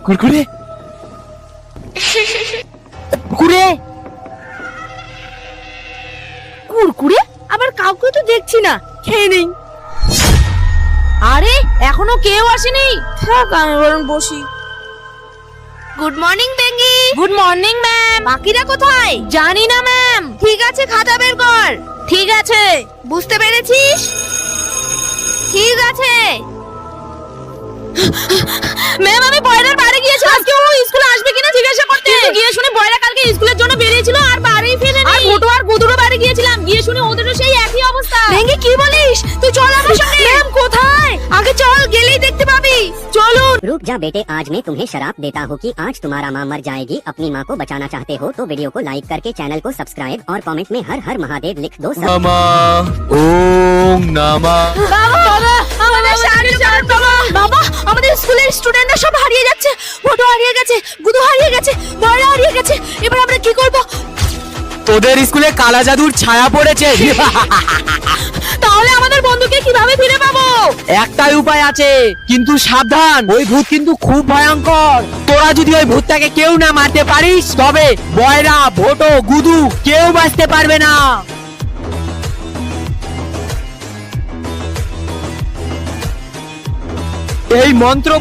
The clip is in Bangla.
কুরকুরে কুরকুরে কুরকুরে আবার কাউকে তো দেখছি না, খেয়ে নেই। আরে এখনো কেউ আসেনি, থাক আমি বরং বসি। Good morning Bengi. Good morning ma'am. বাকিরা কোথায়? জানি না ম্যাম। ঠিক আছে, খাতা বের কর। ঠিক আছে। বুঝতে পেরেছিস? ঠিক আছে। ম্যাম আমি বয়রার বাড়ি গিয়েছি, আজকে ও স্কুলে আসবে কিনা জিজ্ঞাসা করতে। কিন্তু গিয়ে শুনে বয়রা কালকে স্কুলের জন্য বেরিয়েছিল আর বাড়ি ফিরেনি। আর মোটো আর গুদুরও বাড়ি গিয়েছিলাম, গিয়ে শুনে ওদেরও সেই একই অবস্থা। বেঙ্গি কি বলিস? তুই চল আমার সঙ্গে। ম্যাম কোথায়? আগে চল, গেলেই দেখতে পাবি। চলুন। रुक जा बेटे, आज मैं तुम्हें शराप देता हूँ कि आज तुम्हारा माँ मर जाएगी। अपनी माँ को बचाना चाहते हो तो वीडियो को लाइक करके चैनल को सब्सक्राइब और कमेंट में हर हर महादेव लिख दो। নামা ওম নামা। বাবা আমাদের সাহায্য করুন বাবা। বাবা, আমাদের স্কুলের স্টুডেন্টরা সব হারিয়ে যাচ্ছে। মোটো হারিয়ে গেছে, গুদু হারিয়ে গেছে, বয়রা হারিয়ে গেছে। এবার আমরা কি করব? তোদের স্কুলে কালা জাদুর ছায়া পড়েছে। তাহলে আমাদের বন্ধুকে কিভাবে ফিরে পাবো? একটাই উপায় আছে, কিন্তু সাবধান, ওই ভূত কিন্তু খুব ভয়ঙ্কর। তোরা যদি ওই ভূতটাকে কেউ না মারতে পারিস তবে বয়রা, ভোটো, গুদু কেউ বাঁচতে পারবে না। এই মন্ত্র